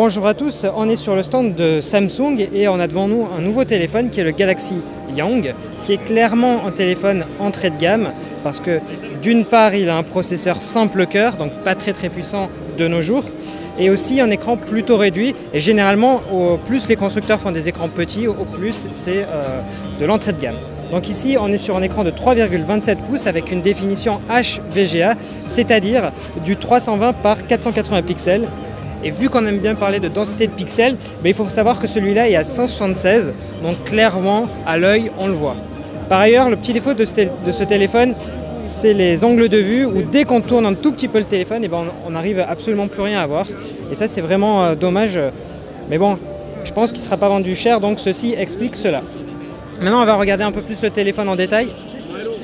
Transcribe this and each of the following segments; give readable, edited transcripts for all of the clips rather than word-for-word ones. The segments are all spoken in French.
Bonjour à tous, on est sur le stand de Samsung et on a devant nous un nouveau téléphone qui est le Galaxy Young, qui est clairement un téléphone entrée de gamme parce que d'une part il a un processeur simple cœur, donc pas très puissant de nos jours, et aussi un écran plutôt réduit. Et généralement, au plus les constructeurs font des écrans petits, au plus c'est de l'entrée de gamme. Donc ici on est sur un écran de 3,27 pouces avec une définition HVGA, c'est-à-dire du 320 par 480 pixels. Et vu qu'on aime bien parler de densité de pixels, il faut savoir que celui-là est à 176, donc clairement à l'œil on le voit. Par ailleurs, le petit défaut de ce téléphone, c'est les angles de vue où dès qu'on tourne un tout petit peu le téléphone, on n'arrive absolument plus rien à voir. Et ça c'est vraiment dommage, mais bon, je pense qu'il ne sera pas vendu cher, donc ceci explique cela. Maintenant on va regarder un peu plus le téléphone en détail.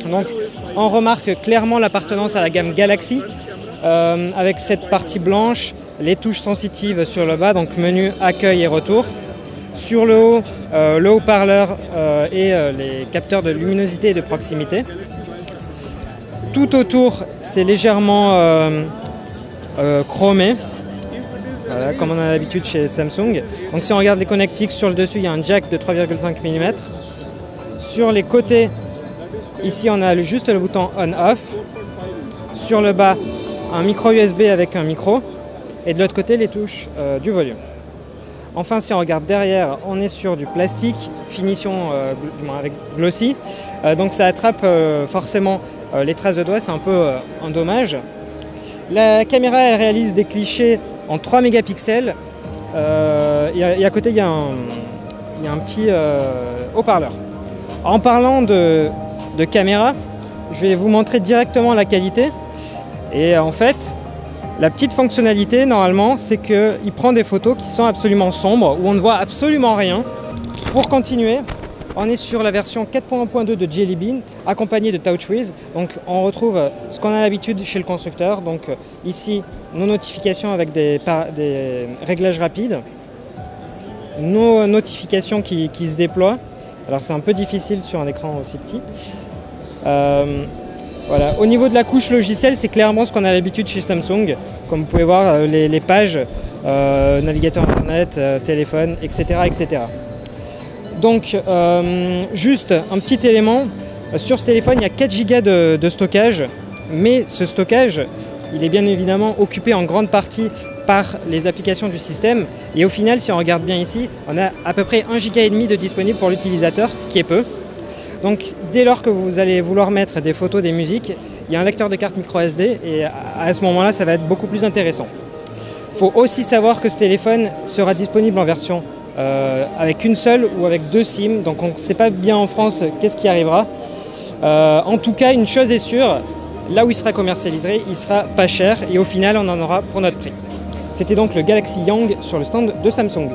Donc on remarque clairement l'appartenance à la gamme Galaxy, avec cette partie blanche, les touches sensitives sur le bas, donc menu, accueil et retour. Sur le haut, le haut-parleur et les capteurs de luminosité et de proximité. Tout autour, c'est légèrement chromé, voilà, comme on a l'habitude chez Samsung. Donc si on regarde les connectiques, sur le dessus, il y a un jack de 3,5 mm. Sur les côtés, ici, on a juste le bouton on-off. Sur le bas, un micro USB avec un micro. Et de l'autre côté, les touches du volume. Enfin, si on regarde derrière, on est sur du plastique, finition du moins avec glossy. Donc ça attrape forcément les traces de doigts, c'est un peu un dommage. La caméra, elle réalise des clichés en 3 mégapixels. Et à côté, il y a un petit haut-parleur. En parlant de caméra, je vais vous montrer directement la qualité. Et en fait, la petite fonctionnalité, normalement, c'est qu'il prend des photos qui sont absolument sombres, où on ne voit absolument rien. Pour continuer, on est sur la version 4.1.2 de Jelly Bean, accompagnée de TouchWiz. Donc on retrouve ce qu'on a l'habitude chez le constructeur. Donc ici, nos notifications avec des réglages rapides. Nos notifications qui se déploient. Alors c'est un peu difficile sur un écran aussi petit. Voilà. Au niveau de la couche logicielle, c'est clairement ce qu'on a l'habitude chez Samsung. Comme vous pouvez voir, les pages, navigateur internet, téléphone, etc. etc. Donc, juste un petit élément. Sur ce téléphone, il y a 4 Go de stockage. Mais ce stockage, il est bien évidemment occupé en grande partie par les applications du système. Et au final, si on regarde bien ici, on a à peu près 1,5 Go de disponible pour l'utilisateur, ce qui est peu. Donc dès lors que vous allez vouloir mettre des photos, des musiques, il y a un lecteur de carte micro SD et à ce moment-là, ça va être beaucoup plus intéressant. Il faut aussi savoir que ce téléphone sera disponible en version avec une seule ou avec 2 SIM. Donc on ne sait pas bien en France qu'est-ce qui arrivera. En tout cas, une chose est sûre, là où il sera commercialisé, il sera pas cher et au final, on en aura pour notre prix. C'était donc le Galaxy Young sur le stand de Samsung.